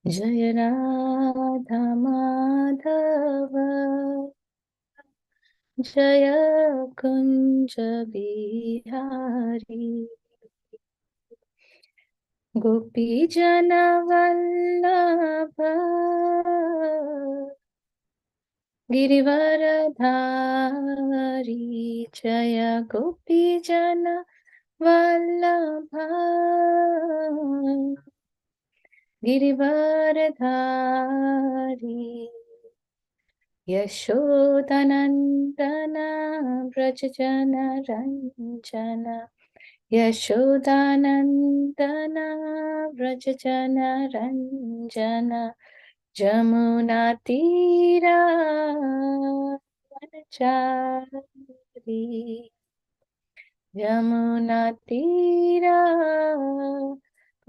जय राधा माधव जय कुंज बिहारी गोपी जन वल्लभ गिरिवरधारी जय गोपी जन वल्लभ गिरिवरधारी यशोदनन्दन व्रज जन रञ्जन यशोदानन्दन व्रज जन रञ्जन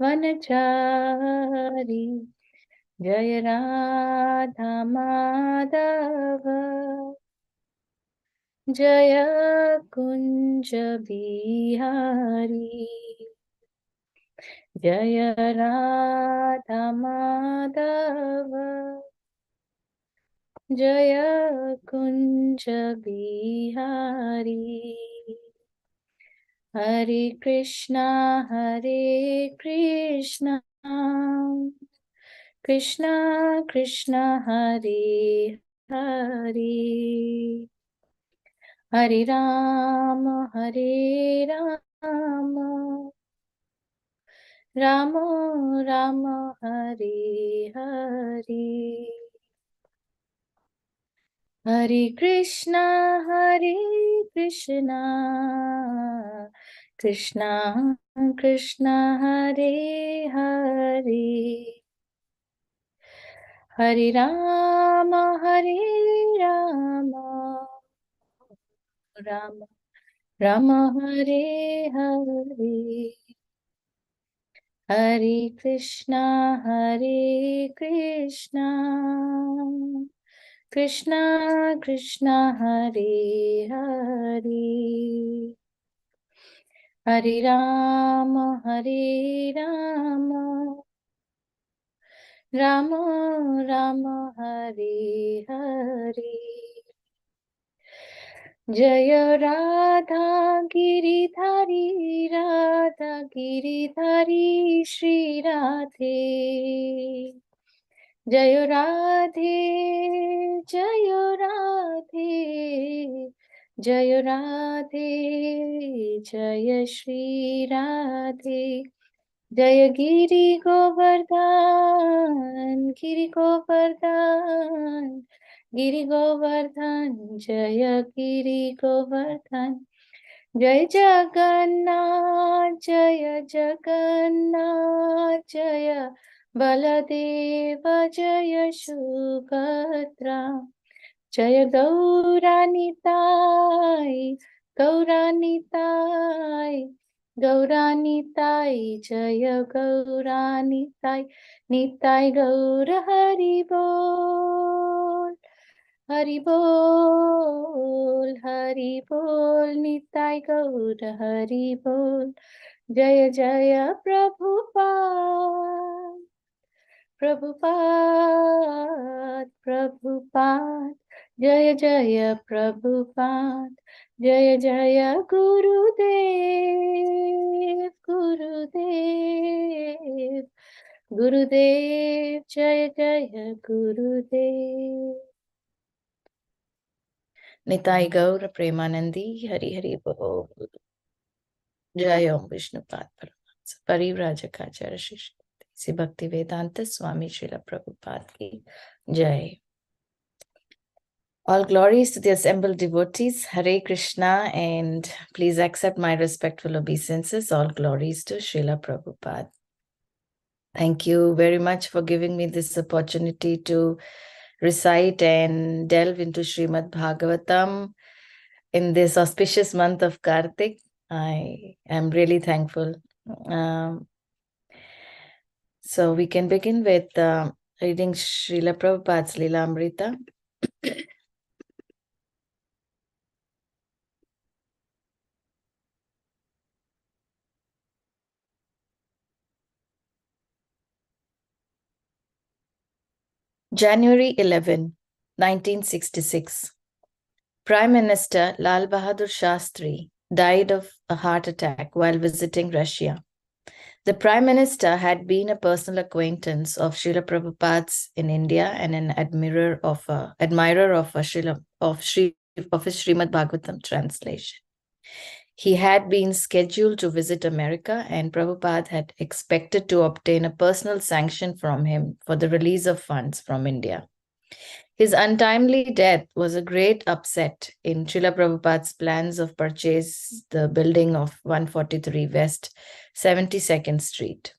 वनचारी वनचारी जय राधा माधव जय कुंज बिहारी जय राधा माधव जय कुंज बिहारी हरे कृष्णा कृष्णा कृष्णा हरे हरे हरे राम राम राम हरे हरे हरे कृष्णा कृष्णा कृष्णा कृष्णा हरे हरे हरे राम राम राम हरे हरे हरे कृष्णा कृष्णा कृष्णा हरे हरे हरे राम राम राम हरे हरे जय राधा गिरिधारी श्री राधे जय राधे जय राधे जय श्री राधे जय गिरि गोवर्धन जय गिरि गोवर्धन जय जगन्नाथ जय बलदेव जय सुभद्रा जय गौरानिताय जय निताय गौर हरि बोल निताय गौर हरि बोल जय जय प्रभुपाद जय जय प्रभुपाद जय जय गुरुदेव जय जय गुरुदेव निताई गौर प्रेमानंदी हरि हरि बोल जय ओम विष्णुपाद परमहंस परिव्राजकाचार्य श्री भक्ति वेदांत स्वामी श्रील प्रभुपाद की जय। All glories to the assembled devotees. Hare Krishna, and please accept my respectful obeisances. All glories to Srila Prabhupada. Thank you very much for giving me this opportunity to recite and delve into Srimad Bhagavatam in this auspicious month of Kartik. I am really thankful. So we can begin with reading Srila Prabhupada's Leela Amrita. January 11, 1966. Prime Minister Lal Bahadur Shastri died of a heart attack while visiting Russia. The Prime Minister had been a personal acquaintance of Srila Prabhupada's in India and an admirer of his Srimad Bhagavatam translation. He had been scheduled to visit America, and Prabhupada had expected to obtain a personal sanction from him for the release of funds from India. His untimely death was a great upset in Srila Prabhupada's plans of purchase the building of 143 West 72nd Street.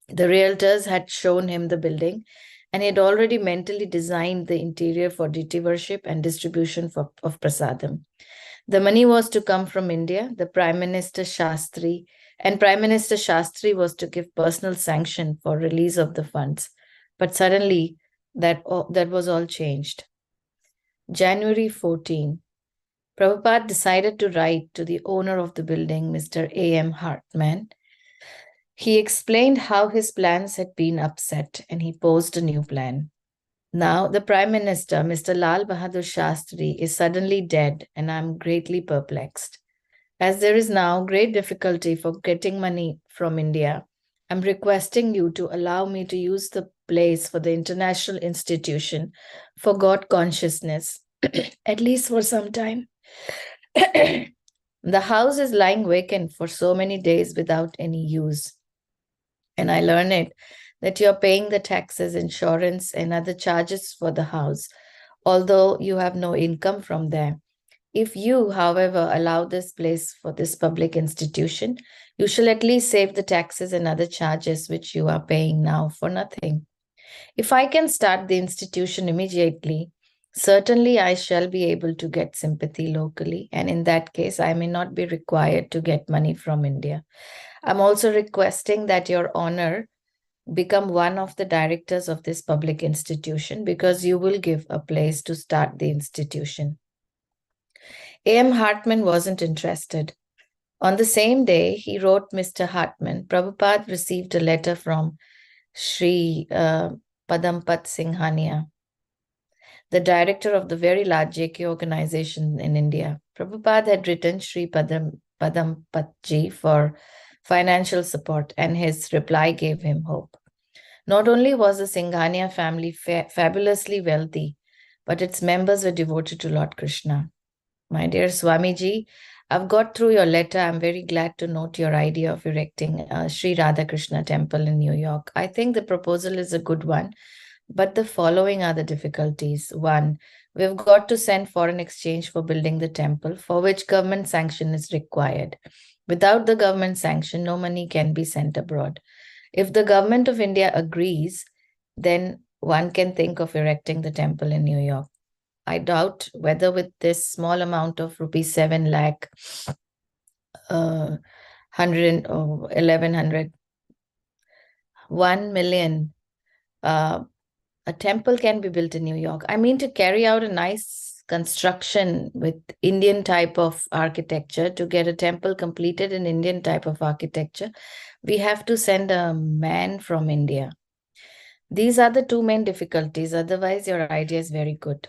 The realtors had shown him the building, and he had already mentally designed the interior for deity worship and distribution of prasadam. The money was to come from India, and Prime Minister Shastri was to give personal sanction for release of the funds. But suddenly, that was all changed. January 14, Prabhupada decided to write to the owner of the building, Mr. A.M. Hartman. He explained how his plans had been upset, and he posed a new plan. Now, the Prime Minister, Mr. Lal Bahadur Shastri, is suddenly dead, and I am greatly perplexed. As there is now great difficulty for getting money from India, I'm requesting you to allow me to use the place for the International Institution for God Consciousness, at least for some time. The house is lying vacant for so many days without any use. And I learn it that you're paying the taxes, insurance, and other charges for the house, although you have no income from there. If you, however, allow this place for this public institution, you shall at least save the taxes and other charges which you are paying now for nothing. If I can start the institution immediately, certainly I shall be able to get sympathy locally, and in that case, I may not be required to get money from India. I'm also requesting that Your Honor become one of the directors of this public institution because you will give a place to start the institution. A.M. Hartman wasn't interested. On the same day, he wrote Mr. Hartman, Prabhupada received a letter from Sri Padampat Singhania, the director of the very large JK organization in India. Prabhupada had written Sri Padampatji for financial support, and his reply gave him hope. Not only was the Singhania family fabulously wealthy, but its members were devoted to Lord Krishna. My dear Swamiji, I've got through your letter. I'm very glad to note your idea of erecting a Sri Radha Krishna temple in New York. I think the proposal is a good one, but the following are the difficulties. One, we've got to send foreign exchange for building the temple, for which government sanction is required. Without the government sanction, no money can be sent abroad. If the government of India agrees, then one can think of erecting the temple in New York. I doubt whether with this small amount of rupees 7 lakh, 100 or 1100, 1 million, a temple can be built in New York. I mean to carry out a nice construction with Indian type of architecture. To get a temple completed in Indian type of architecture, we have to send a man from India. These are the two main difficulties. Otherwise, your idea is very good.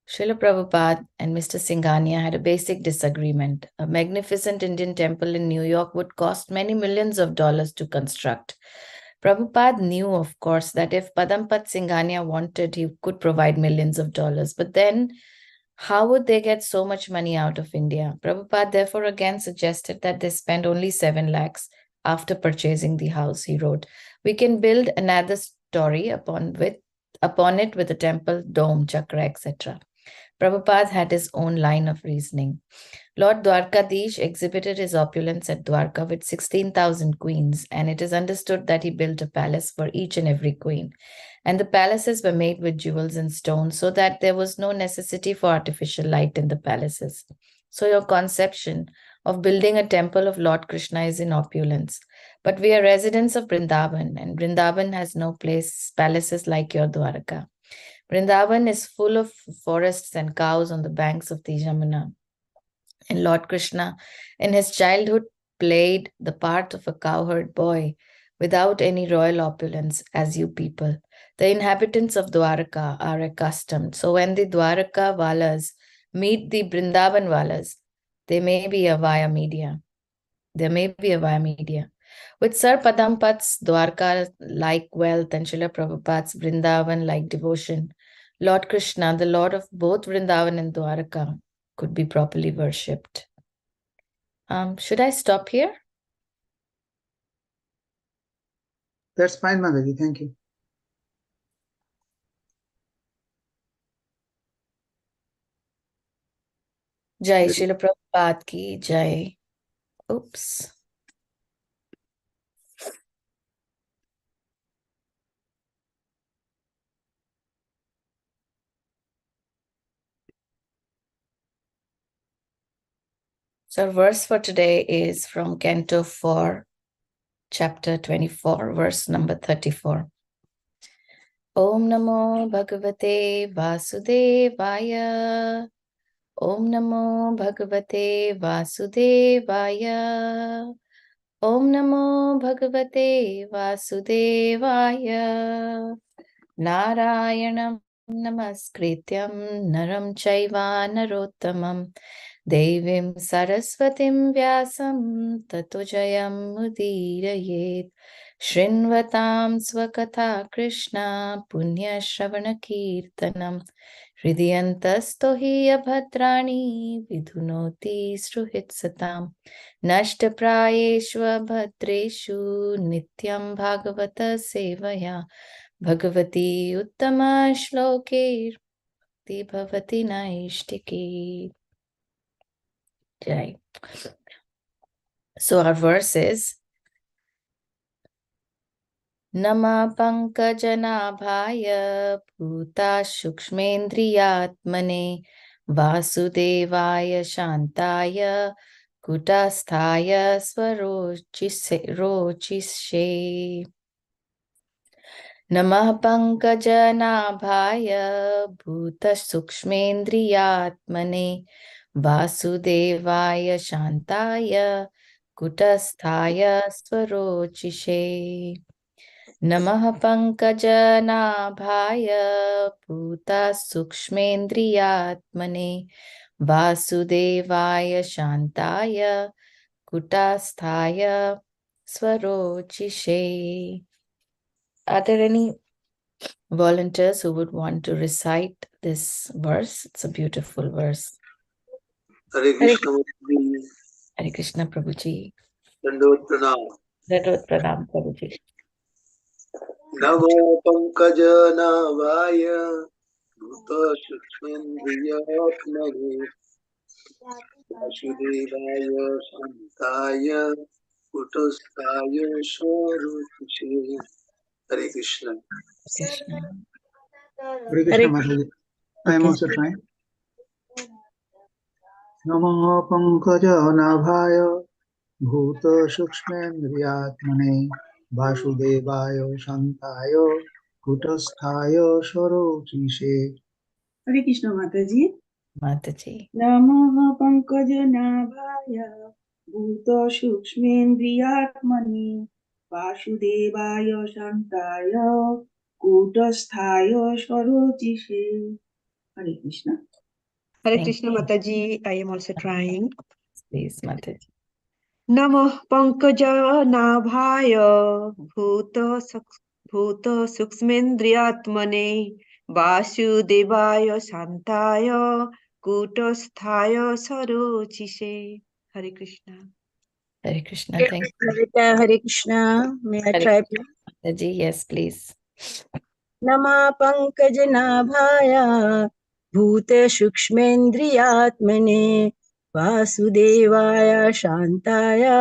Srila Prabhupada and Mr. Singhania had a basic disagreement. A magnificent Indian temple in New York would cost many millions of dollars to construct. Prabhupada knew, of course, that if Padampat Singhania wanted, he could provide millions of dollars. But then, how would they get so much money out of India? Prabhupada therefore again suggested that they spend only 7 lakhs after purchasing the house. He wrote, we can build another story upon it with a temple, dome, chakra, etc. Prabhupada had his own line of reasoning. Lord Dwarkadish exhibited his opulence at Dwarka with 16,000 queens, and it is understood that he built a palace for each and every queen. And the palaces were made with jewels and stones so that there was no necessity for artificial light in the palaces. So your conception of building a temple of Lord Krishna is in opulence. But we are residents of Vrindavan, and Vrindavan has no palaces like your Dwarka. Vrindavan is full of forests and cows on the banks of the Yamuna. And Lord Krishna, in his childhood, played the part of a cowherd boy without any royal opulence as you people. The inhabitants of Dwaraka are accustomed. So when the Dwaraka Valas meet the Brindavan Valas, they may be a via media. There may be a via media. With Sir Padampat's Dwarka like wealth and Srila Prabhupada's Vrindavan like devotion, Lord Krishna, the Lord of both Vrindavan and Dwarka, could be properly worshipped. Should I stop here? That's fine, Mataji. Thank you. Jai Srila Prabhupada ki Jai. Oops. So our verse for today is from Canto 4, chapter 24, verse number 34. Om Namo Bhagavate Vasudevaya. Om Namo Bhagavate Vasudevaya. Om Namo Bhagavate Vasudevaya. Narayanam Namaskrityam Naram Chaiva Narottamam Devim Saraswatim Vyasam Tato Jayam Mudirayet Shrinvatam Swakatha Krishna Punya Shravana Kirtanam Hridyantasto hi abhadrani vidhunoti sruhitsatam Nashtaprayeshva bhadreshu nityam bhagavata sevaya Bhagavati uttama shloke ti bhavati naishtiki. Jai. So our verse is Nama Pankajanabhaya Bhuta Shukshmendriyatmane Vasudevaya Shantaya Kutasthaya Swarochise Namah Pankajanaಭಾಯ Bhutasukshmendriyatmane Vasudevaya Shantaya Kutasthaya Swarochise Namah Pankajanaಭಾಯ Bhutasukshmendriyatmane Vasudevaya Shantaya Kutasthaya Swarochise. Are there any volunteers who would want to recite this verse? It's a beautiful verse. Hare Krishna. Hare Krishna Prabhuji. Dandot Pranam. Dandot Pranam Prabhuji. Namo Pankajanaಭಾಯ Bhuta Shukshmendriyatmane Vasudevaya Shantaya Kutasthaya Swarochise. Hare Krishna. Krishna. Hare Krishna, Mataji. I am also trying. Namo Pankajanaಭಾಯ Bhuta Shukshmendriyatmane Vasudevaya Shantaya Kutasthaya Swarochise. Hare Krishna Mataji. Mataji. Namaha Pankajanaಭಾಯ Bhuta Shukshmendriyatmane Vasudevaya Shantaya Kutasthaya Swarochise. Hare Krishna. Hare Krishna Mataji. I am also trying. Please, Mataji. Namah Pankajanaಭಾಯ Bhuta Sukshmendriyatmane Vasudevaya Shantaya Kutasthaya Swarochise. Hare Krishna. Hare Krishna. Thank you. Hare Krishna. May I try? Mataji, yes, please. Nama Pankajanaಭಾಯ Bhuta Shukshmendriyatmane Vasudevaya Shantaya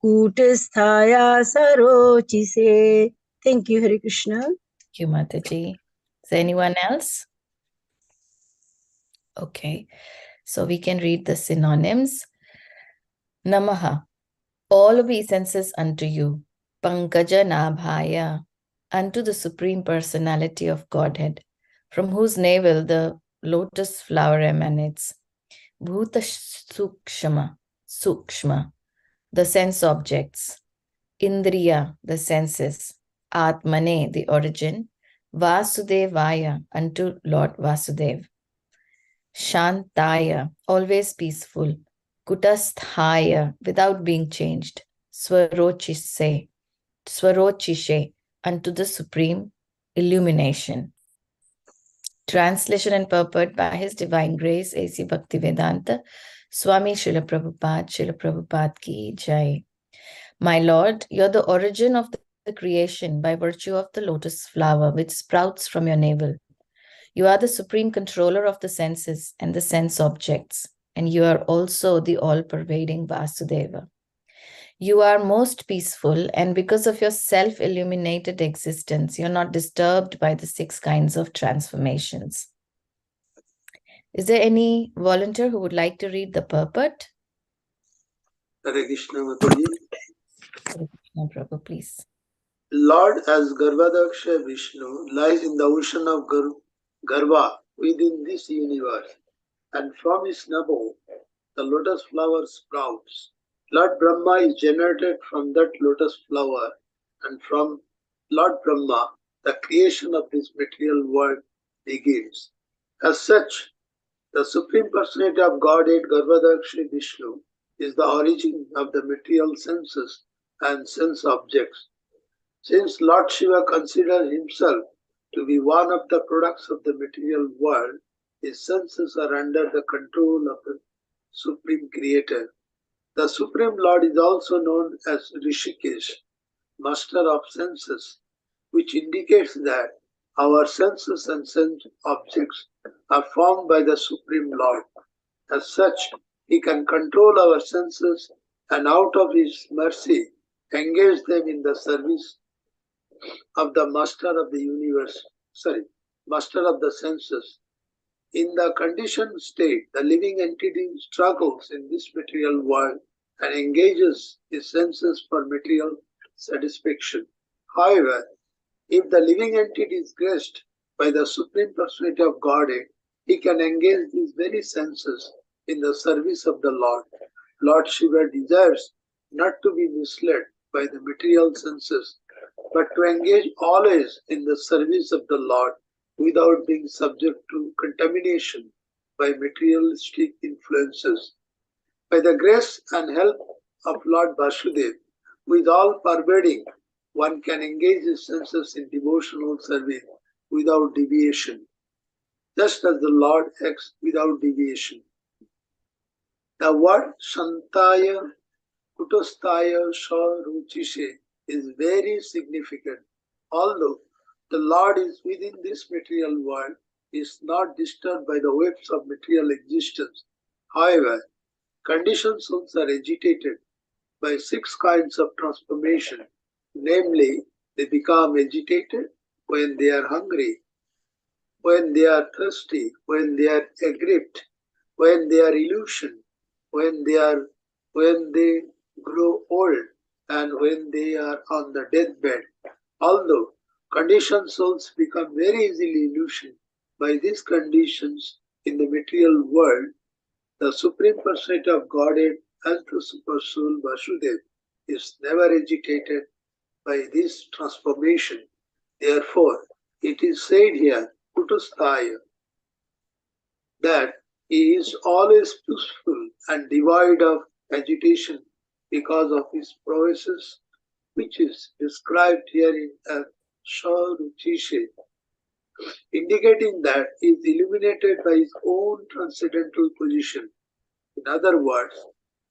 Kutasthaya Swarochise. Thank you, Hare Krishna. Thank you, Mataji. Is there anyone else? Okay. So we can read the synonyms. Namaha. All obeisances unto you. Pankajanaಭಾಯ. Unto the Supreme Personality of Godhead, from whose navel the lotus flower emanates. Bhuta Sukshma, the sense objects. Indriya, the senses, Atmane, the origin, Vasudevaya, unto Lord Vasudev, Shantaya, always peaceful, Kutasthaya, without being changed, Swarochishe, unto the supreme illumination. Translation and purport by His Divine Grace, A.C. Bhaktivedanta, Swami Srila Prabhupada ki Jai. My Lord, you're the origin of the creation by virtue of the lotus flower which sprouts from your navel. You are the supreme controller of the senses and the sense objects, and you are also the all-pervading Vasudeva. You are most peaceful, and because of your self-illuminated existence, you're not disturbed by the 6 kinds of transformations. Is there any volunteer who would like to read the purport? Hare Krishna Mataji. Hare Krishna, Prabhu, please. Lord as Garbhadaksha Vishnu lies in the ocean of Garbha within this universe, and from his navel the lotus flower sprouts. Lord Brahma is generated from that lotus flower, and from Lord Brahma the creation of this material world begins. As such, the Supreme Personality of Godhead Garbhadaksha Vishnu is the origin of the material senses and sense objects. Since Lord Shiva considers himself to be one of the products of the material world, his senses are under the control of the Supreme Creator. The Supreme Lord is also known as Rishikesh, Master of Senses, which indicates that our senses and sense objects are formed by the Supreme Lord. As such, he can control our senses and out of his mercy engage them in the service of the Master of the universe, Master of the senses. In the conditioned state, the living entity struggles in this material world and engages his senses for material satisfaction. However, if the living entity is graced by the Supreme Personality of Godhead, he can engage these very senses in the service of the Lord. Lord Shiva desires not to be misled by the material senses, but to engage always in the service of the Lord without being subject to contamination by materialistic influences. By the grace and help of Lord Vasudev, who is all-pervading, one can engage his senses in devotional service without deviation, just as the Lord acts without deviation. The word Shantaya Kutastaya Ruchishe is very significant. Although the Lord is within this material world, he is not disturbed by the waves of material existence. However, conditioned souls are agitated by 6 kinds of transformation. Namely, they become agitated when they are hungry, when they are thirsty, when they are aggrieved, when they are illusion, when they grow old, and when they are on the deathbed. Although conditioned souls become very easily illusioned by these conditions in the material world, the Supreme Personality of Godhead and the Super Soul Vasudev is never agitated by this transformation. Therefore, it is said here, Kutastaya, that he is always peaceful and devoid of agitation because of his prowesses, which is described here in Ruchishe, indicating that he is illuminated by his own transcendental position. In other words,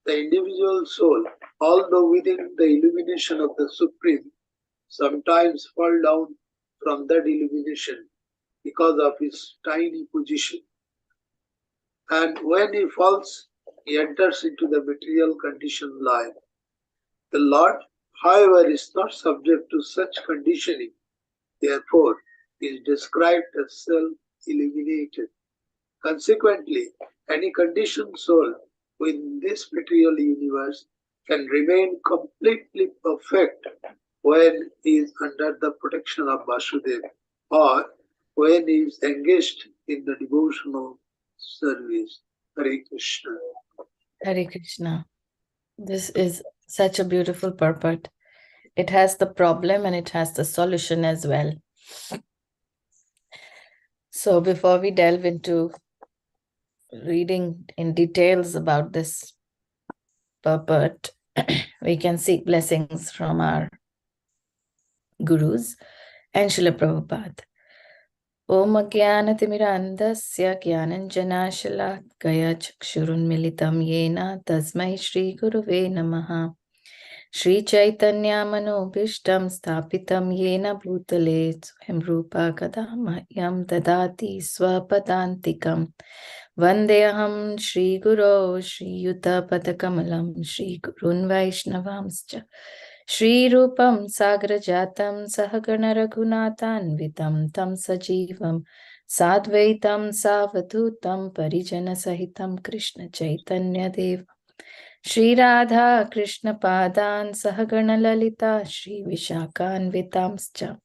the individual soul, although within the illumination of the Supreme, sometimes fall down from that illumination because of his tiny position. And when he falls, he enters into the material conditioned life. The Lord, however, is not subject to such conditioning. Therefore, he is described as self-illuminated. Consequently, any conditioned soul within this material universe can remain completely perfect when he is under the protection of Vasudev or when he is engaged in the devotional service. Hare Krishna. Hare Krishna. This is such a beautiful purport. it has the problem and it has the solution as well. So before we delve into reading in details about this purport, we can seek blessings from our gurus and Srila Prabhupada. Om Jnanatimirandasya Jnananjanashalakaya Chakshurunmilitam Yena Tasmai Shri Guruve Namaha. Shri Chaitanya Manobhishtam Sthapitam Yena Bhutale Swayam Rupa Kadamahyam Dadati Swapadantikam Vandeham Shri Guru Shri Yuta Padakamalam Shri Gurun Vaishnavamscha Shri Rupam Sagrajatam Sahagana Raghunathanvitam Tam Sajivam Sadvaitam Savadhutam Parijana Sahitam Krishna Chaitanya Dev Shri Radha Krishna Padan Sahagana Lalita Shri Vishakhanvitamscha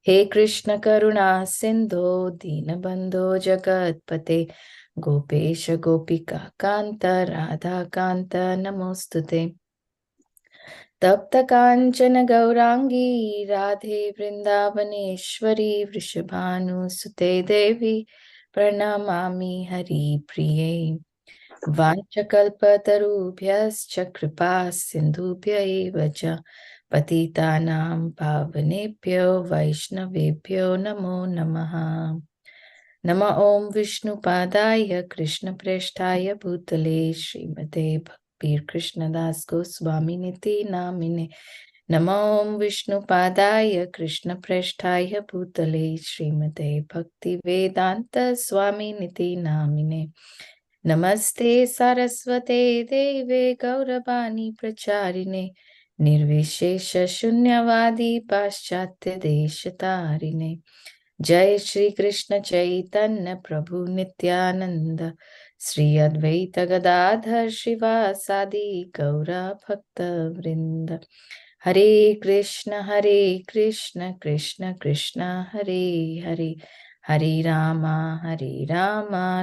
He Krishna Karuna Sindho Dinabandho Jagatpate Gopesha Gopika Kanta Radha Kanta Namostute Tapta Kanchana Gaurangi Radhe Vrindavaneshwari Vrishabhanu Sute Devi Pranamami Hari Priye Vanchakalpatarubhyascha kripa sindhubhya eva cha patitanam pavanebhyo vaishnavebhyo namo namaha. Nama Om Vishnu Padaya Krishna Presthaya Bhutale Srimate Bhaktir Krishna Das Goswami Niti Namine. Nama Om Vishnu Padaya Krishna Presthaya Bhutale Srimate Bhakti Vedanta Swami Niti Namine. Namaste Saraswate Deve Gauravani Pracharine Nirvishesha Shunyavadi Paschatya Deshatarine Jai Shri Krishna Chaitanya Prabhu Nityananda Sri Advaita Gadadhar Shivasadi Gaura Bhakta Vrinda Hare Krishna Krishna Krishna Hare Hare Hare Rama,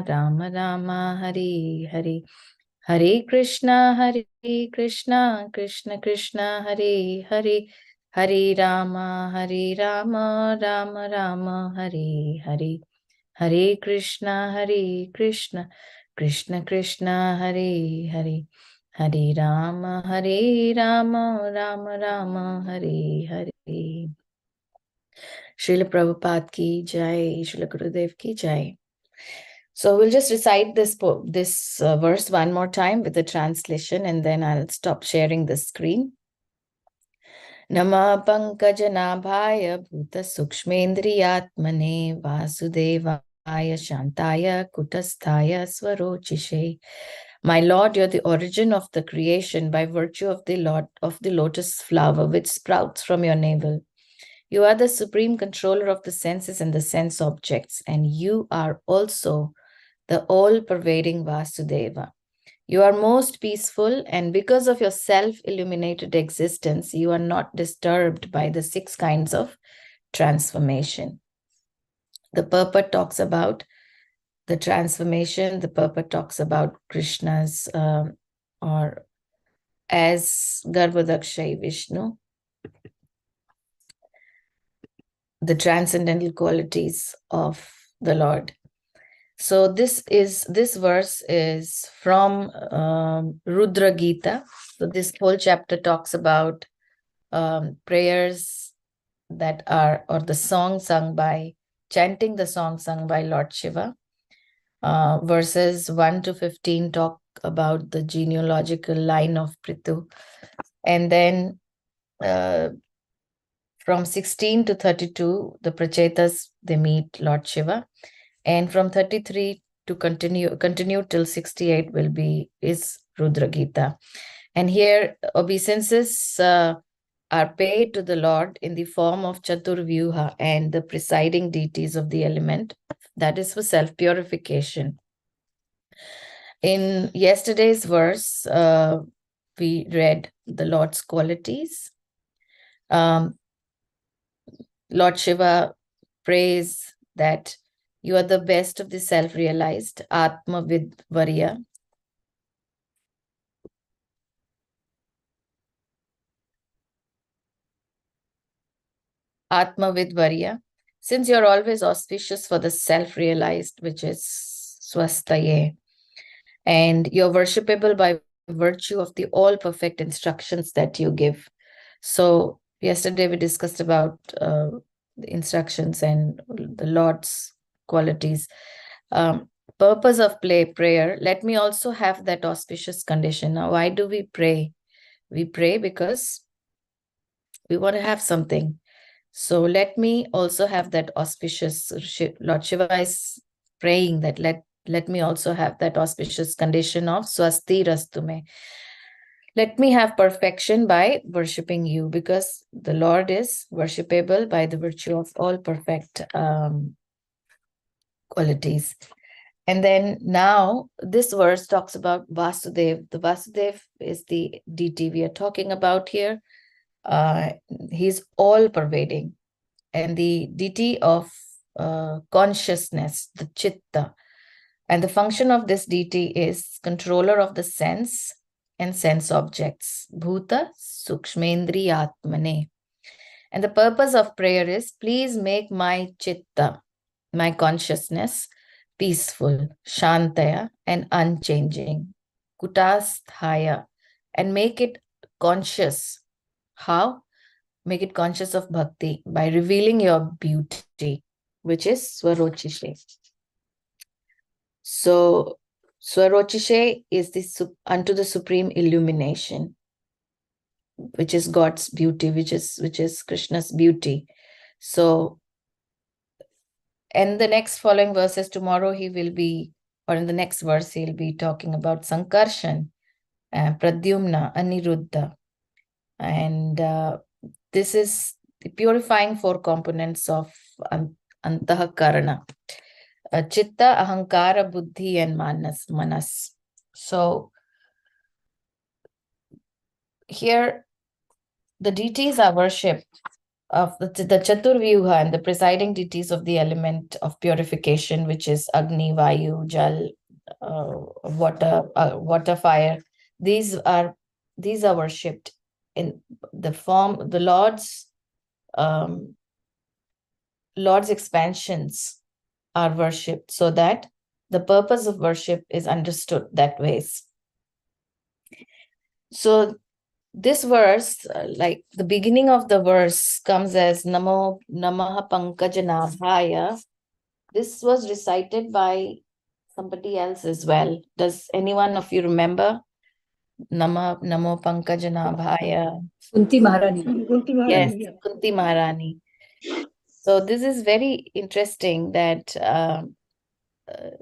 Rama Rama, Hare Hare. Hare Krishna, Krishna Krishna, Hare Hare. Hare Rama, Rama Rama, Hare Hare. Hare Krishna, Krishna Krishna, Hare Hare. Hare Rama, Rama Rama, Hare Hare. Srila Prabhupada ki jai, Srila Gurudev ki jai. So we'll just recite this verse one more time with the translation, and then I'll stop sharing the screen. Nama Pankajanabhaya Bhuta Sukshmendriyatmane Vasudevaya Shantaya Kutasthaya Swarochishe. My Lord, you're the origin of the creation by virtue of the lotus flower which sprouts from your navel. You are the supreme controller of the senses and the sense objects, and you are also the all-pervading Vasudeva. You are most peaceful, and because of your self-illuminated existence, you are not disturbed by the 6 kinds of transformation. The purport talks about the transformation. The purport talks about Krishna's, or as Garbhodakshayi Vishnu, the transcendental qualities of the Lord. So this verse is from Rudra Gita. So this whole chapter talks about prayers that are, or the song sung by, chanting the song sung by Lord Shiva. Verses 1 to 15 talk about the genealogical line of Prithu. And then from 16 to 32, the Prachetas, they meet Lord Shiva. And from 33 to continue till 68 is Rudra Gita. And here obeisances are paid to the Lord in the form of Chaturvyuha and the presiding deities of the element. That is for self-purification. In yesterday's verse, we read the Lord's qualities. Lord Shiva prays that you are the best of the self-realized, Atma Vidvarya. Atmavid Varya, since you're always auspicious for the self-realized, which is Swastaye, and you're worshipable by virtue of the all-perfect instructions that you give. So yesterday we discussed about the instructions and the Lord's qualities. Purpose of prayer, let me also have that auspicious condition. Now, why do we pray? We pray because we want to have something. So let me also have that auspicious, Lord Shiva is praying that let me also have that auspicious condition of Swasti Rastume. Let me have perfection by worshipping you, because the Lord is worshipable by the virtue of all perfect qualities. And then now this verse talks about Vasudev. The Vasudev is the deity we are talking about here. He's all pervading, and the deity of consciousness, the Chitta. And the function of this deity is controller of the sense and sense objects. Bhuta Sukshmendri Atmane. And the purpose of prayer is, please make my Chitta, my consciousness, peaceful, Shantaya, and unchanging. Kutasthaya, and make it conscious. How? Make it conscious of bhakti by revealing your beauty, which is Swarochishe. So Swarochishe is unto the supreme illumination, which is God's beauty, which is Krishna's beauty. So, and the next following verses, tomorrow he will be, or in the next verse, he'll be talking about Sankarshan, Pradyumna, Aniruddha. And this is the purifying four components of Antahakarana. Chitta, Ahankara, Buddhi, and Manas. So here the deities are worshipped of the Chaturvyuha and the presiding deities of the element of purification, which is Agni, Vayu, Jal, water, fire. These are worshipped in the form, the Lord's expansions are worshipped, so that the purpose of worship is understood that ways. So this verse, like the beginning of the verse, comes as Namo Namaha Pankajanabhaya. This was recited by somebody else as well. Does anyone of you remember? Namo Pankajanabhaya. Kunti Maharani. Yes, Kunti Maharani. So this is very interesting that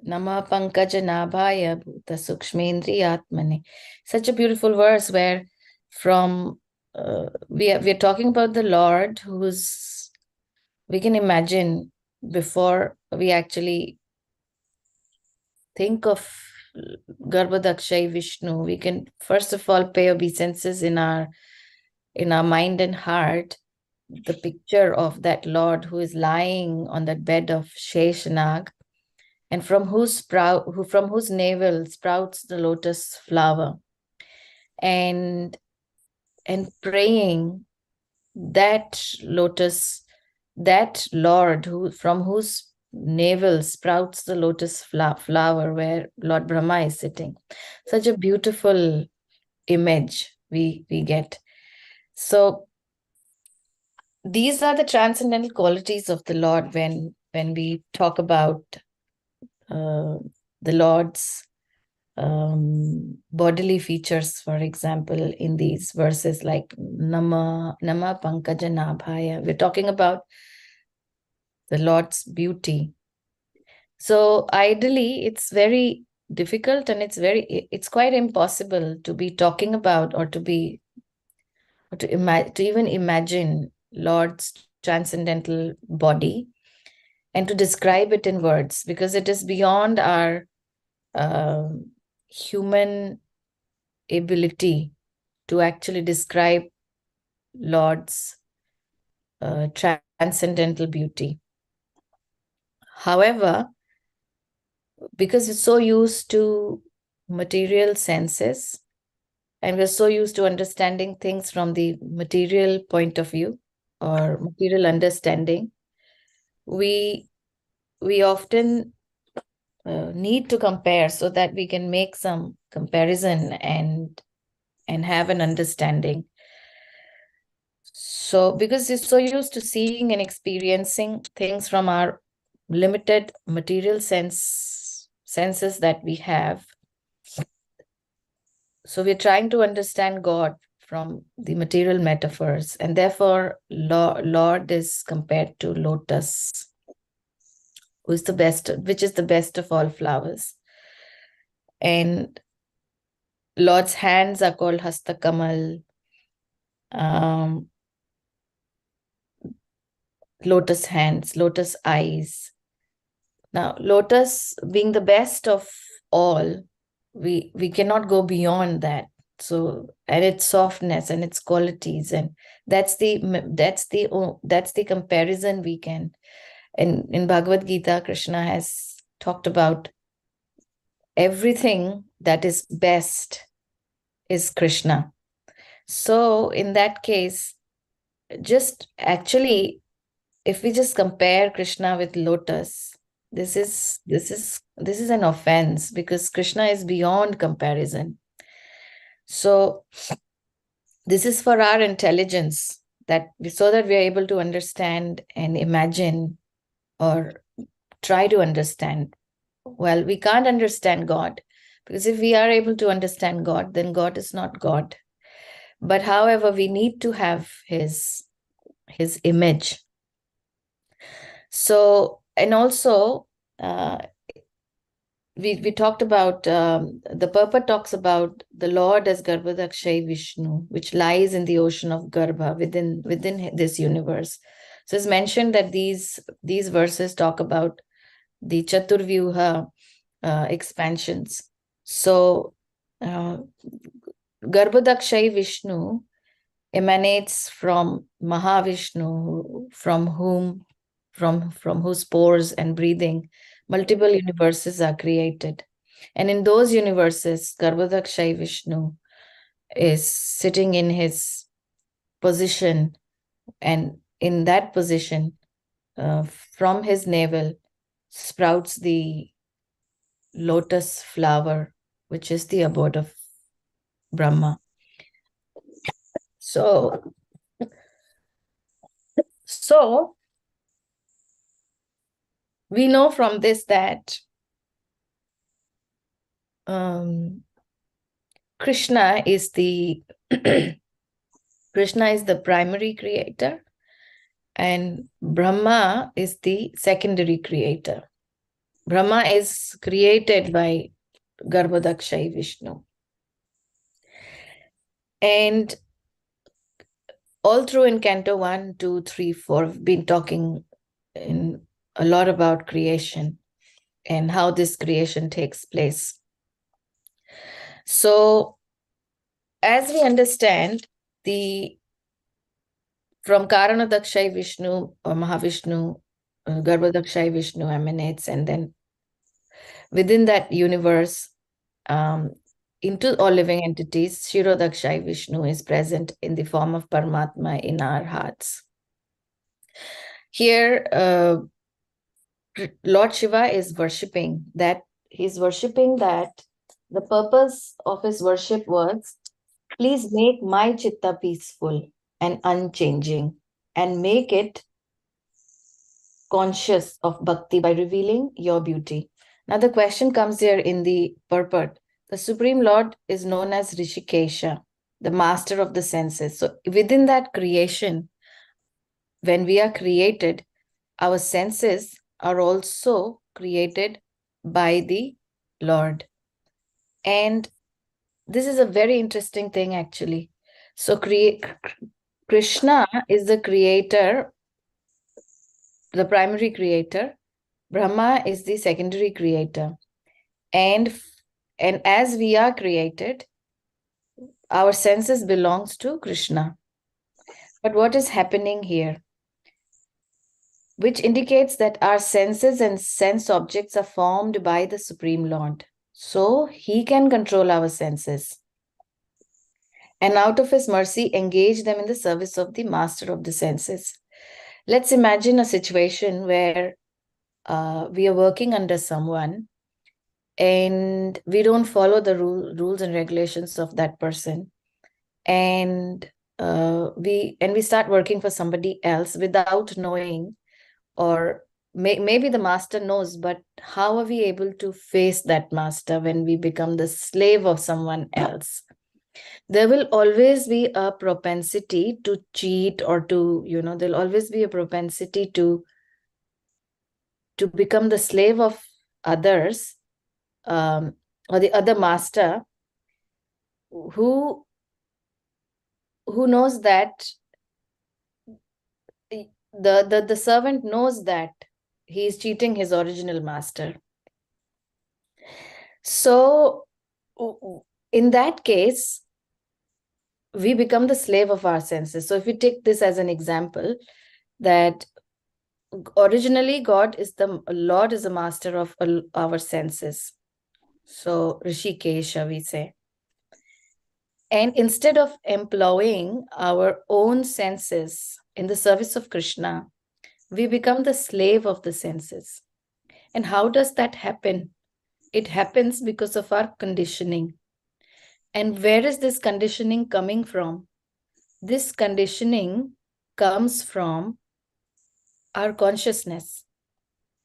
Nama Pankaja Nabhaya Bhuta Sukshmendri Atmane. Such a beautiful verse where from we are talking about the Lord who's, we can imagine before we actually think of Garbhodakshay Vishnu, we can first of all pay obeisances in our mind and heart, the picture of that Lord who is lying on that bed of Sheshanag, and from whose navel sprouts the lotus flower, and praying that lotus, that Lord from whose navel sprouts the lotus flower where Lord Brahma is sitting. Such a beautiful image we get. So these are the transcendental qualities of the Lord when we talk about the Lord's bodily features, for example, in these verses like Nama Pankaja Nabhaya. We're talking about the Lord's beauty. So ideally, it's very difficult and it's quite impossible to be talking about or to even imagine Lord's transcendental body and to describe it in words, because it is beyond our human ability to actually describe Lord's transcendental beauty. However, because we're so used to material senses, and we're so used to understanding things from the material point of view, or material understanding, we often need to compare so that we can make some comparison and have an understanding. So because we're so used to seeing and experiencing things from our limited material senses that we have, so we're trying to understand God from the material metaphors, and therefore Lord is compared to lotus, which is the best of all flowers. And Lord's hands are called Hastakamal, lotus hands, lotus eyes. Now, lotus being the best of all, we cannot go beyond that. So, and its softness and its qualities, and that's the comparison we can. And in Bhagavad Gita, Krishna has talked about everything that is best is Krishna. So in that case, just actually, if we just compare Krishna with lotus, this is an offense, because Krishna is beyond comparison. So this is for our intelligence, so that we are able to understand and imagine or try to understand. Well, we can't understand God, because if we are able to understand God, then God is not God. But however, we need to have his image. So, and also, we talked about, the purport talks about the Lord as Garbhodakshay Vishnu, which lies in the ocean of Garbha, within this universe. So it's mentioned that these verses talk about the Chaturvyuha expansions. So Garbhodakshay Vishnu emanates from Mahavishnu, from whose pores and breathing multiple universes are created. And in those universes, Garbhodakshay Vishnu is sitting in his position, and in that position, from his navel sprouts the lotus flower, which is the abode of Brahma. So we know from this that Krishna is the primary creator, and Brahma is the secondary creator. Brahma is created by Garbhodakshay Vishnu. And all through in Canto 1, 2, 3, 4, we've been talking a lot about creation and how this creation takes place. So, as we understand, from Karanadakshay Vishnu or Mahavishnu, Garbhodakshay Vishnu emanates, and then within that universe, into all living entities, Kshirodakshay Vishnu is present in the form of Paramatma in our hearts. Here, Lord Shiva is worshipping that. He's worshipping that the purpose of his worship was, please make my chitta peaceful and unchanging, and make it conscious of bhakti by revealing your beauty. Now the question comes here in the purport. The Supreme Lord is known as Rishikesha, the master of the senses. So within that creation, when we are created, our senses are also created by the Lord. And this is a very interesting thing, actually. So Krishna is the creator, the primary creator. Brahma is the secondary creator. And as we are created, our senses belongs to Krishna. But what is happening here? Which indicates that our senses and sense objects are formed by the Supreme Lord. So he can control our senses. and out of his mercy engage them in the service of the master of the senses. Let's imagine a situation where we are working under someone and we don't follow the rules and regulations of that person, and we start working for somebody else without knowing, or maybe the master knows, but how are we able to face that master when we become the slave of someone else? There will always be a propensity to cheat, or to, there'll always be a propensity to become the slave of others, or the other master, who knows that the servant knows that he is cheating his original master. So in that case, we become the slave of our senses. So if we take this as an example, that originally Lord is the master of our senses. So Rishikesha, we say. And instead of employing our own senses in the service of Krishna, we become the slave of the senses. And how does that happen? It happens because of our conditioning. And where is this conditioning coming from? This conditioning comes from our consciousness.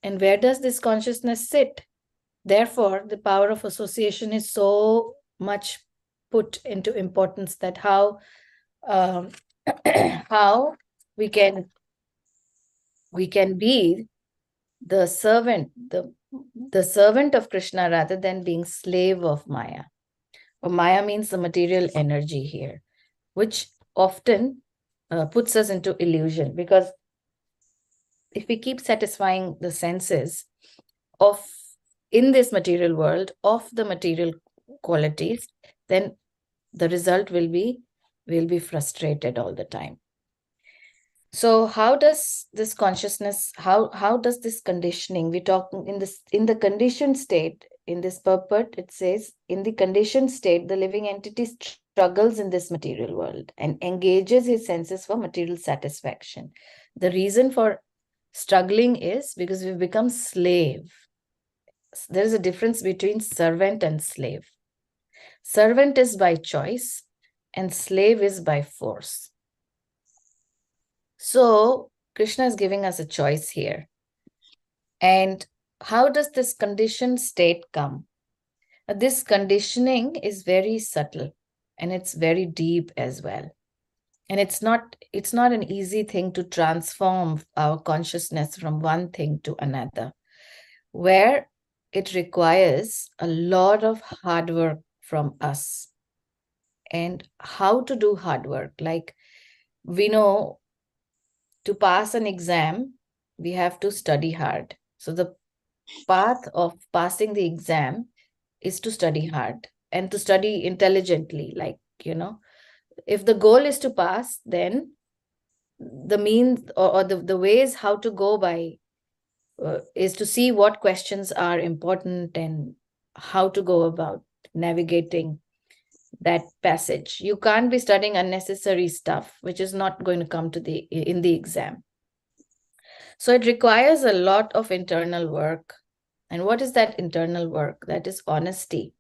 And where does this consciousness sit? Therefore, the power of association is so much put into importance, that how we can be the servant, the servant of Krishna, rather than being slave of Maya. Or Maya means the material energy here, which often puts us into illusion, because if we keep satisfying the senses of, in this material world, of the material qualities, then the result will be frustrated all the time. So how does this consciousness, how does this conditioning, we talk in the conditioned state, in this purport, it says, in the conditioned state, the living entity struggles in this material world and engages his senses for material satisfaction. The reason for struggling is because we've become slave. There is a difference between servant and slave. Servant is by choice and slave is by force. So Krishna is giving us a choice here. And how does this conditioned state come? This conditioning is very subtle and it's very deep as well. And it's not an easy thing to transform our consciousness from one thing to another, where it requires a lot of hard work from us. And how to do hard work? Like, we know, to pass an exam, we have to study hard. So the path of passing the exam is to study hard and to study intelligently. Like, if the goal is to pass, then the means or the ways how to go by is to see what questions are important and how to go about navigating that passage. You can't be studying unnecessary stuff, which is not going to come in the exam. So it requires a lot of internal work. And what is that internal work? That is honesty.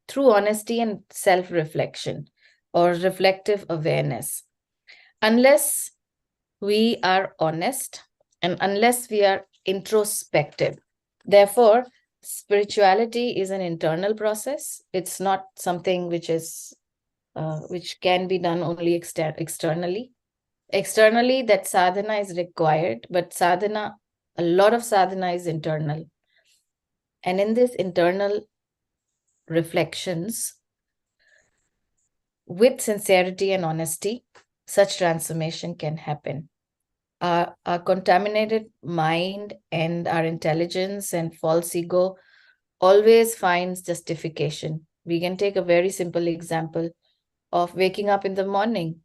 Through honesty and self-reflection or reflective awareness. Unless we are honest and unless we are introspective. Therefore, spirituality is an internal process. It's not something which can be done only externally. Externally, that sadhana is required, but a lot of sadhana is internal. And in this internal reflections, with sincerity and honesty, such transformation can happen. Our contaminated mind and our intelligence and false ego always finds justification. We can take a very simple example of waking up in the morning.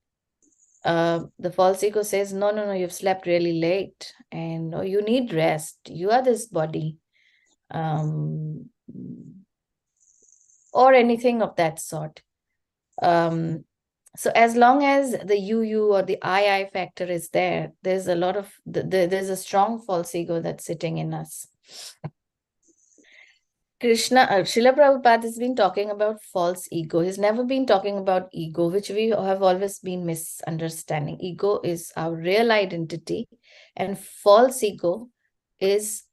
The false ego says, no, you've slept really late and no, you need rest. You are this body. Or anything of that sort. So as long as the you or the I factor is there, there's a lot of, there's a strong false ego that's sitting in us. Srila Prabhupada has been talking about false ego. He's never been talking about ego, which we have always been misunderstanding. Ego is our real identity, and false ego is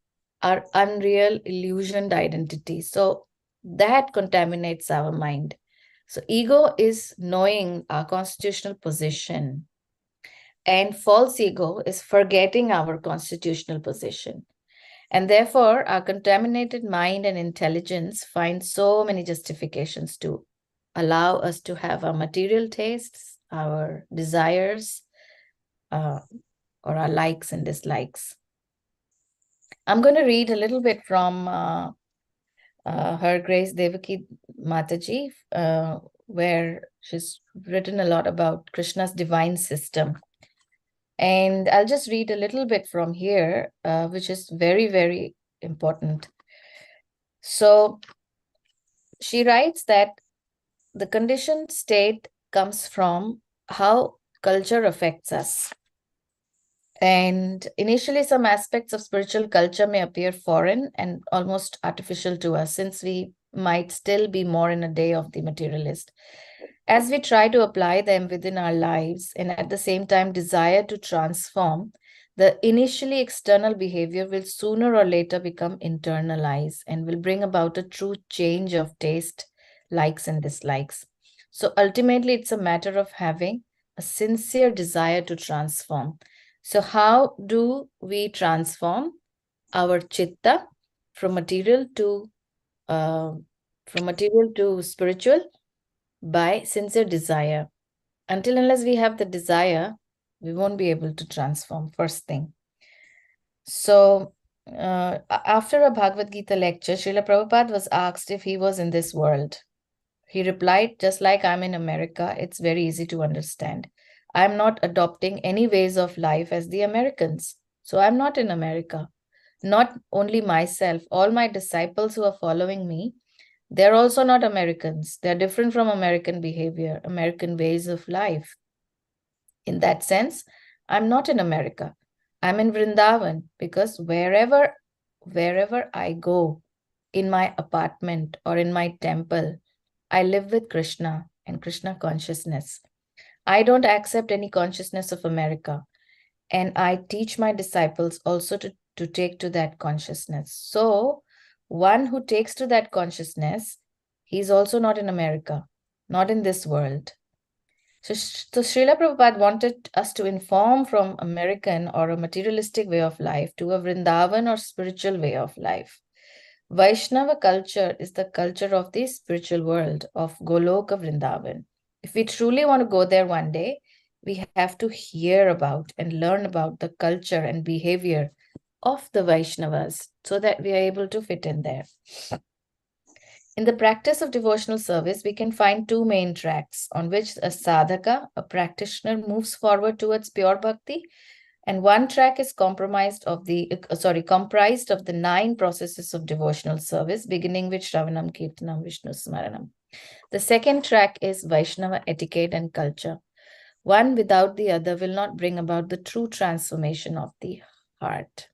our unreal illusioned identity. So that contaminates our mind. So ego is knowing our constitutional position, and false ego is forgetting our constitutional position. And therefore, our contaminated mind and intelligence find so many justifications to allow us to have our material tastes, our desires, or our likes and dislikes. I'm going to read a little bit from Her Grace Devaki Mataji, where she's written a lot about Krishna's divine system. And I'll just read a little bit from here, which is very, very important. So she writes that the conditioned state comes from how culture affects us. And initially, some aspects of spiritual culture may appear foreign and almost artificial to us, since we might still be more in a day of the materialist. As we try to apply them within our lives and at the same time desire to transform, the initially external behavior will sooner or later become internalized and will bring about a true change of taste, likes and dislikes. So ultimately, it's a matter of having a sincere desire to transform. So how do we transform our chitta from material to spiritual? By sincere desire. Until unless we have the desire, we won't be able to transform, first thing. So after a Bhagavad Gita lecture, Srila Prabhupada was asked if he was in this world. He replied, just like I'm in America, it's very easy to understand. I'm not adopting any ways of life as the Americans. So I'm not in America. Not only myself, all my disciples who are following me, they're also not Americans. They're different from American behavior, American ways of life. In that sense, I'm not in America. I'm in Vrindavan, because wherever I go, in my apartment or in my temple, I live with Krishna and Krishna consciousness. I don't accept any consciousness of America. And I teach my disciples also to take to that consciousness. So one who takes to that consciousness, he's also not in America, not in this world. So Srila Prabhupada wanted us to inform from American or a materialistic way of life to a Vrindavan or spiritual way of life. Vaishnava culture is the culture of the spiritual world, of Goloka Vrindavan. If we truly want to go there one day, we have to hear about and learn about the culture and behavior of the Vaishnavas so that we are able to fit in there. In the practice of devotional service, we can find two main tracks on which a sadhaka, a practitioner, moves forward towards pure bhakti, and one track is comprised of the 9 processes of devotional service, beginning with Shravanam, Kirtanam, Vishnu Smaranam. The second track is Vaishnava etiquette and culture. One without the other will not bring about the true transformation of the heart.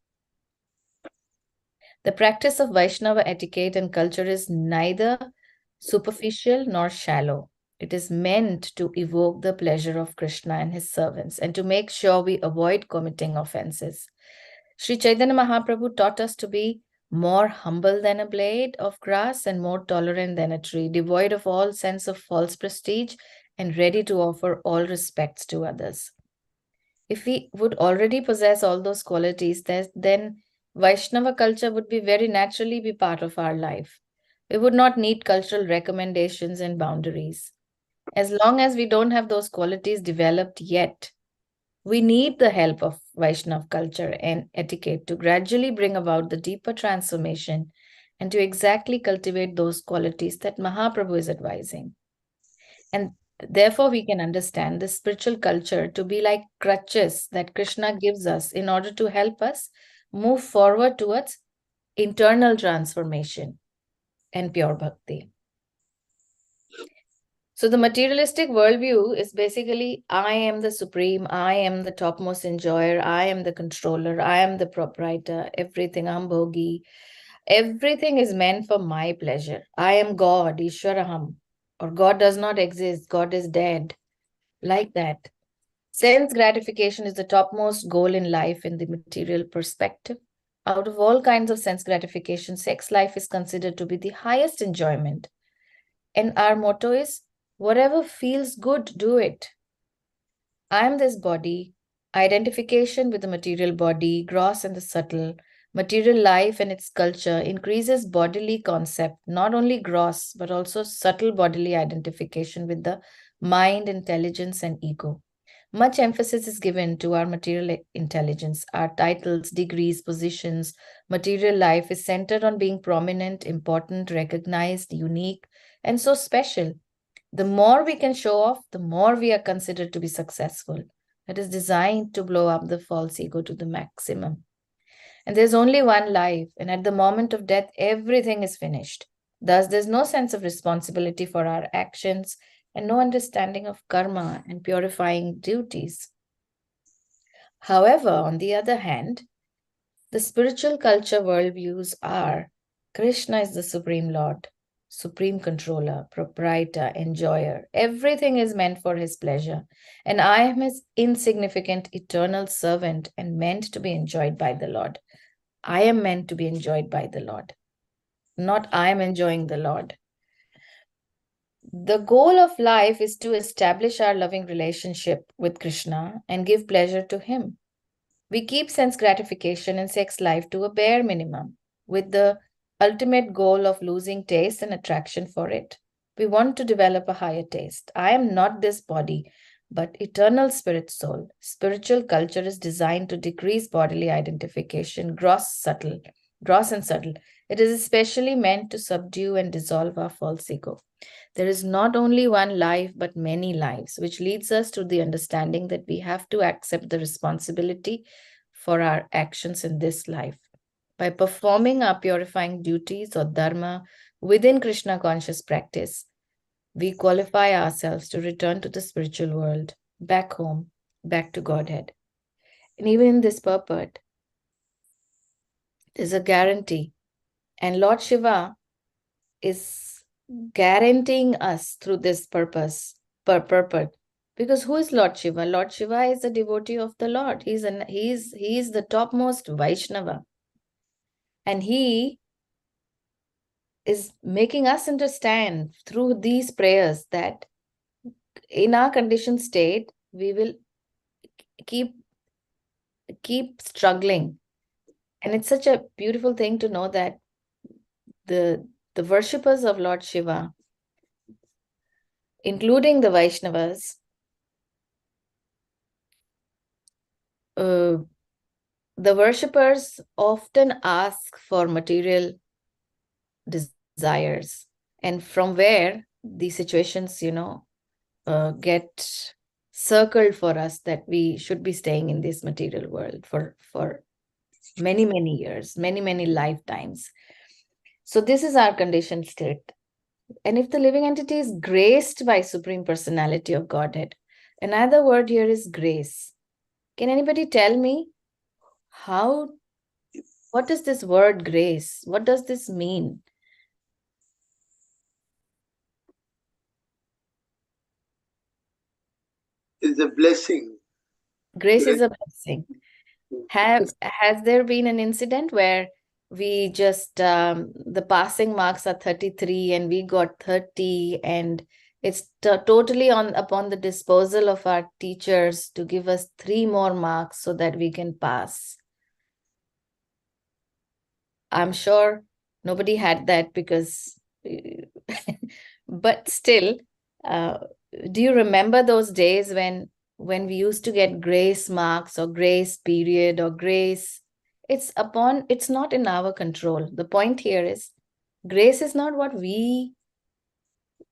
The practice of Vaishnava etiquette and culture is neither superficial nor shallow. It is meant to evoke the pleasure of Krishna and his servants and to make sure we avoid committing offenses. Sri Chaitanya Mahaprabhu taught us to be more humble than a blade of grass and more tolerant than a tree, devoid of all sense of false prestige and ready to offer all respects to others. If we would already possess all those qualities, then Vaishnava culture would be very naturally be part of our life. We would not need cultural recommendations and boundaries. As long as we don't have those qualities developed yet, we need the help of Vaishnava culture and etiquette to gradually bring about the deeper transformation and to exactly cultivate those qualities that Mahaprabhu is advising. And therefore, we can understand the spiritual culture to be like crutches that Krishna gives us in order to help us move forward towards internal transformation and pure bhakti. So the materialistic worldview is basically, I am the supreme, I am the topmost enjoyer, I am the controller, I am the proprietor, everything, I'm bhogi. Everything is meant for my pleasure. I am God, Ishwaraham. Or God does not exist, God is dead. Like that. Sense gratification is the topmost goal in life in the material perspective. Out of all kinds of sense gratification, sex life is considered to be the highest enjoyment. And our motto is, whatever feels good, do it. I am this body, identification with the material body, gross and the subtle, material life and its culture increases bodily concept, not only gross, but also subtle bodily identification with the mind, intelligence, and ego. Much emphasis is given to our material intelligence. Our titles, degrees, positions, material life is centered on being prominent, important, recognized, unique, and so special. The more we can show off, the more we are considered to be successful. It is designed to blow up the false ego to the maximum. And there's only one life, and at the moment of death, everything is finished. Thus, there's no sense of responsibility for our actions and no understanding of karma and purifying duties. However, on the other hand, the spiritual culture worldviews are Krishna is the Supreme Lord, Supreme Controller, Proprietor, Enjoyer. Everything is meant for his pleasure. And I am his insignificant eternal servant and meant to be enjoyed by the Lord. I am meant to be enjoyed by the Lord, not I am enjoying the Lord. The goal of life is to establish our loving relationship with Krishna and give pleasure to him. We keep sense gratification in sex life to a bare minimum, with the ultimate goal of losing taste and attraction for it. We want to develop a higher taste. I am not this body, but eternal spirit soul. Spiritual culture is designed to decrease bodily identification, gross and subtle. It is especially meant to subdue and dissolve our false ego. There is not only one life, but many lives, which leads us to the understanding that we have to accept the responsibility for our actions in this life. By performing our purifying duties or dharma within Krishna conscious practice, we qualify ourselves to return to the spiritual world, back home, back to Godhead. And even in this purport, there's a guarantee. And Lord Shiva is guaranteeing us through this purport. Because who is Lord Shiva? Lord Shiva is a devotee of the Lord. He is the topmost Vaishnava. And he is making us understand through these prayers that in our conditioned state, we will keep struggling. And it's such a beautiful thing to know that the worshippers of Lord Shiva, including the Vaishnavas, the worshippers often ask for material desires, and from where the situations, get circled for us that we should be staying in this material world for many, many years, many, many lifetimes. So this is our conditioned state. And if the living entity is graced by Supreme Personality of Godhead, another word here is grace. Can anybody tell me what is this word grace? What does this mean? It's a blessing. Grace is a blessing. Has there been an incident where we just, the passing marks are 33 and we got 30 and it's totally upon the disposal of our teachers to give us 3 more marks so that we can pass? I'm sure nobody had that because, but still, do you remember those days when we used to get grace marks or grace period or grace? It's not in our control. The point here is grace is not what we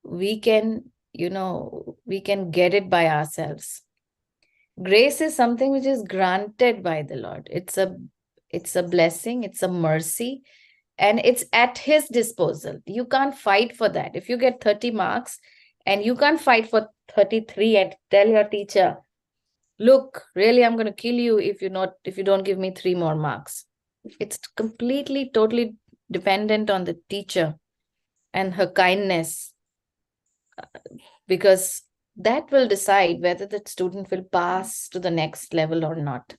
can, we can get it by ourselves. Grace is something which is granted by the Lord. It's a blessing, it's a mercy, and it's at his disposal. You can't fight for that. If you get 30 marks And you can't fight for 33 and tell your teacher, look, really, I'm going to kill you if you don't give me 3 more marks. It's completely, totally dependent on the teacher and her kindness, because that will decide whether the student will pass to the next level or not.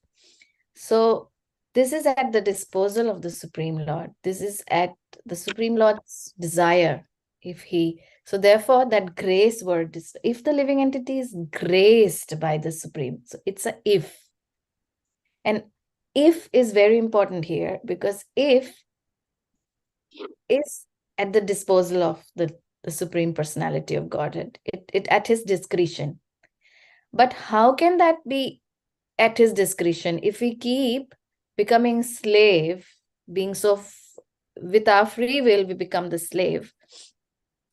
So this is at the disposal of the Supreme Lord. This is at the Supreme Lord's desire. So therefore that grace word, if the living entity is graced by the Supreme, so it's a if. And if is very important here, because if is at the disposal of the Supreme Personality of Godhead, it at his discretion. But how can that be at his discretion if we keep becoming slave, being with our free will, we become the slave,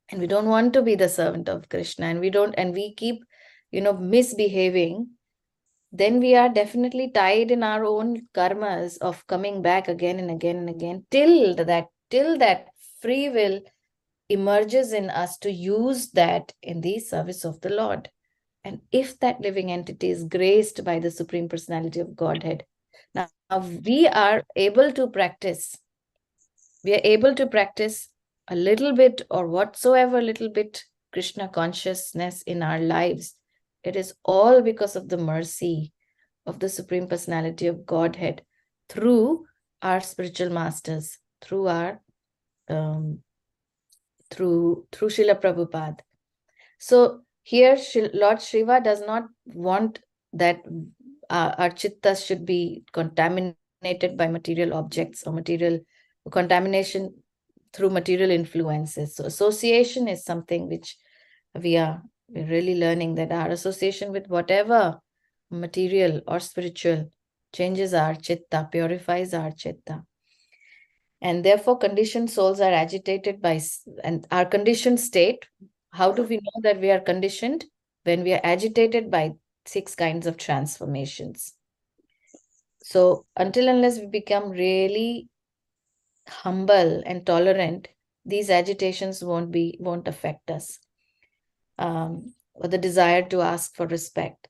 and we don't want to be the servant of Krishna, and we keep, misbehaving, then we are definitely tied in our own karmas of coming back again and again and again till that free will emerges in us to use that in the service of the Lord. And if that living entity is graced by the Supreme Personality of Godhead, now we are able to practice. We are able to practice a little bit or whatsoever little bit Krishna consciousness in our lives. It is all because of the mercy of the Supreme Personality of Godhead through our spiritual masters, through our through Srila Prabhupada. So here Lord Shiva does not want that our chittas should be contaminated by material objects or material contamination through material influences. So association is something which we're really learning, that our association with whatever material or spiritual changes our chitta, purifies our chitta. And therefore conditioned souls are agitated by, and our conditioned state, how do we know that we are conditioned? When we are agitated by 6 kinds of transformations. So until unless we become really humble and tolerant, these agitations won't affect us. Or the desire to ask for respect.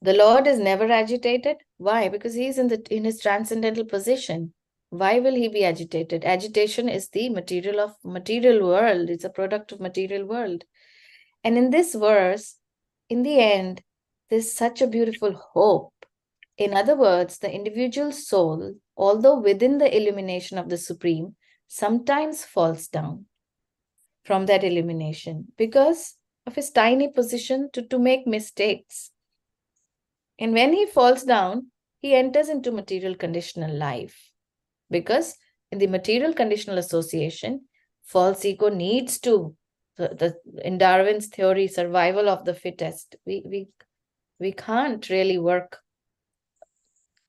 The Lord is never agitated. Why? Because he is in his transcendental position. Why will he be agitated? Agitation is the material world. It's a product of material world. And in this verse, in the end, there's such a beautiful hope. In other words, the individual soul, although within the illumination of the Supreme, sometimes falls down from that illumination because of his tiny position to make mistakes. And when he falls down, he enters into material conditional life. Because in the material conditional association, false ego needs to, in Darwin's theory, survival of the fittest. We can't really work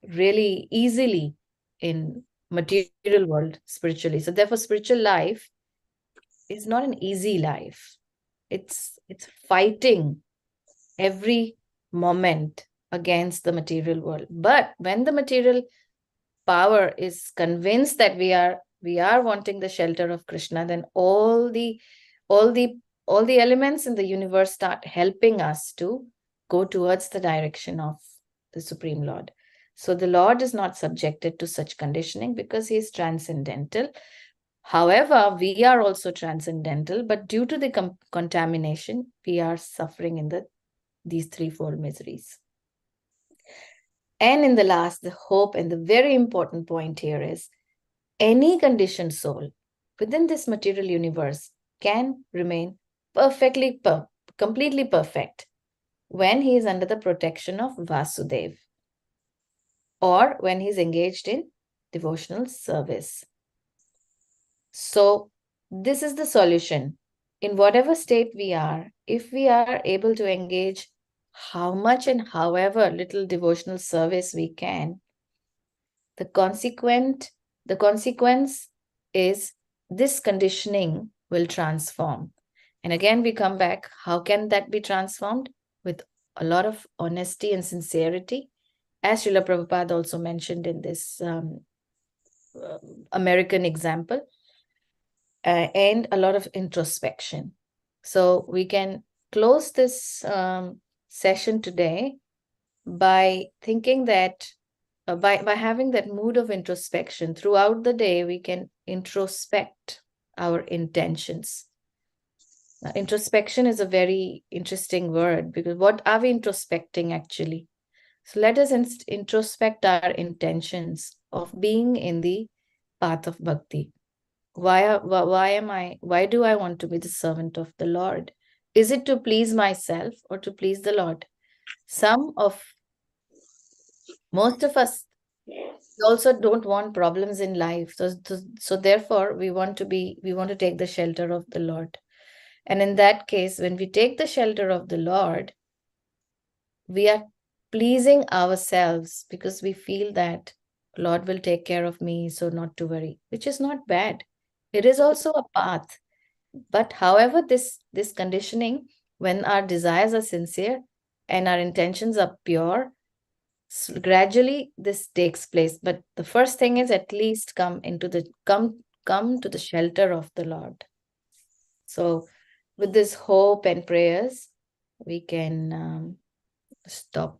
really easily in material world spiritually. So therefore, spiritual life is not an easy life. It's fighting every moment against the material world. But when the material power is convinced that we are wanting the shelter of Krishna, then all the elements in the universe start helping us to go towards the direction of the Supreme Lord. So the Lord is not subjected to such conditioning because he is transcendental. However, we are also transcendental, but due to the contamination, we are suffering in these threefold miseries. And in the last, the hope, and the very important point here is any conditioned soul within this material universe can remain completely perfect when he is under the protection of Vasudev or when he is engaged in devotional service. So this is the solution. In whatever state we are, if we are able to engage how much and however little devotional service we can, the consequence is this conditioning will transform. And again, we come back, how can that be transformed? With a lot of honesty and sincerity, as Srila Prabhupada also mentioned in this American example. and a lot of introspection. So we can close this session today by thinking that by having that mood of introspection throughout the day, we can introspect our intentions. Now, introspection is a very interesting word, because what are we introspecting actually? So let us introspect our intentions of being in the path of bhakti. Why do I want to be the servant of the Lord? Is it to please myself or to please the Lord? Most of us also don't want problems in life. So therefore we want to take the shelter of the Lord. And in that case, when we take the shelter of the Lord, we are pleasing ourselves, because we feel that Lord will take care of me, so not to worry, which is not bad. It is also a path. But however, this conditioning, when our desires are sincere and our intentions are pure, gradually this takes place. But the first thing is at least come to the shelter of the Lord. So with this hope and prayers, we can stop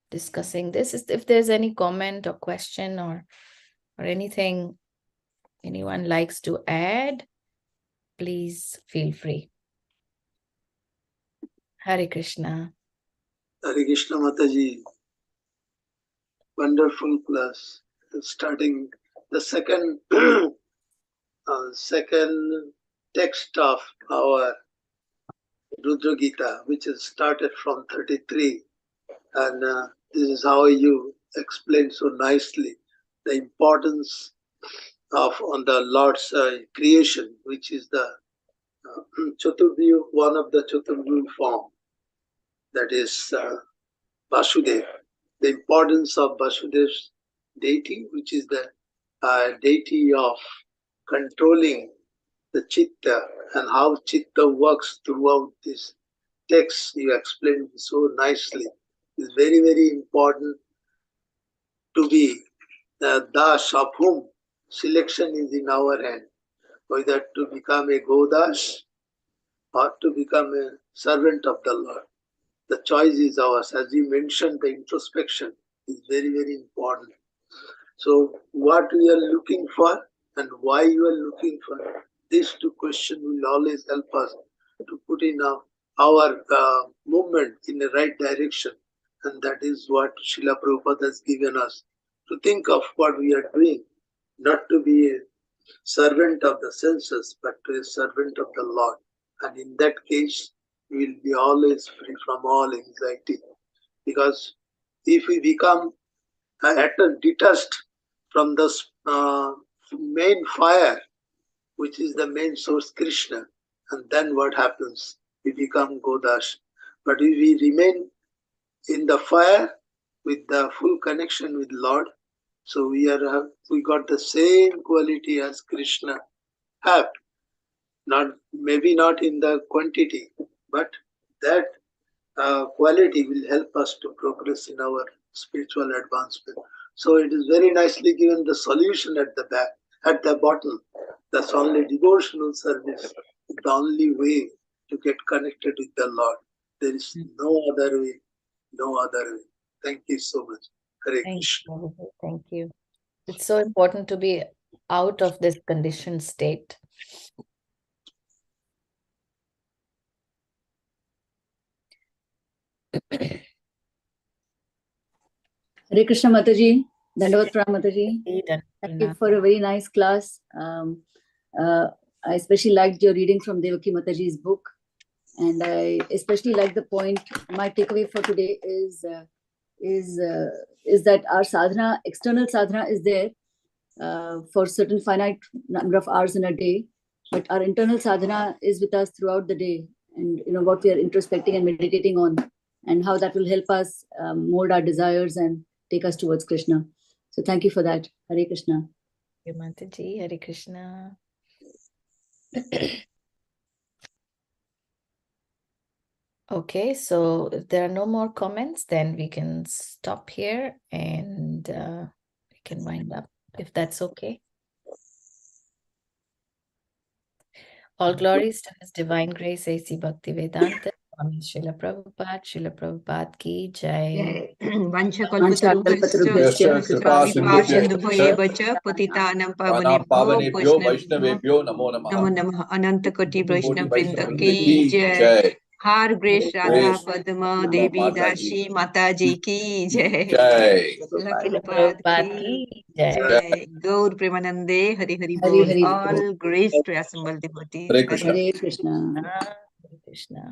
discussing this. If there's any comment or question or anything anyone likes to add, please feel free. Hare Krishna. Hare Krishna Mataji. Wonderful class. Starting the second second text of our Rudra Gita, which is started from 33, and this is how you explain so nicely the importance of on the Lord's creation, which is the Chaturvyu, one of the Chaturvyu form, that is Vasudev. The importance of Vasudev's deity, which is the deity of controlling the Chitta, and how Chitta works throughout this text. You explained so nicely. It's very, very important to be the Das, of whom selection is in our hand, whether to become a Godas or to become a servant of the Lord. The choice is ours. As you mentioned, the introspection is very, very important. So what we are looking for and why you are looking for, these two questions will always help us to put in our movement in the right direction. And that is what Srila Prabhupada has given us, to think of what we are doing, not to be a servant of the senses, but to a servant of the Lord. And in that case, we will be always free from all anxiety. Because if we become detached from the main fire, which is the main source, Krishna, and then what happens? We become Godash. But if we remain in the fire with the full connection with Lord, so we got the same quality as Krishna have. Maybe not in the quantity, but that quality will help us to progress in our spiritual advancement. So it is very nicely given the solution at the back, at the bottom. That's only devotional service is the only way to get connected with the Lord. There is no other way, no other way. Thank you so much. Hare Krishna. Thank you. It's so important to be out of this conditioned state. Hare Krishna Mataji, Dandavat Pranam Mataji. Thank you for a very nice class. I especially liked your reading from Devaki Mataji's book, and I especially like the point. My takeaway for today is that our sadhana, external sadhana, is there for certain finite number of hours in a day, but our internal sadhana is with us throughout the day, and what we are introspecting and meditating on, and how that will help us mold our desires and take us towards Krishna. So thank you for that. Hare Krishna. Thank you, Mataji. Hare Krishna. Okay, so if there are no more comments, then we can stop here and we can wind up, if that's okay. All glories to His Divine Grace, A.C. Bhaktivedanta Swami Srila Prabhupada ki Jai. Vanchakalpatarubhyascha कृपासिन्धुभ्येव च पतितानां पावनेभ्यो वैष्णवेभ्यो नमो नमो नमः। नमः। अनंत कोटि कोटि वैष्णव वृंद वैष्णव की की जय। जय। हार ग्रेस राधा ग्रेस पद्मा पद्मा देवी माता दासी माता जी की जय। जय। श्रीला Srila प्रभुपाद Prabhupada की ki Jai. Jai. Gaura Premanande Hari Hari Hari बोल। Hari ऑल Bol. Grace to assembled devotees। Hare Krishna. Hare Krishna. Hare Krishna.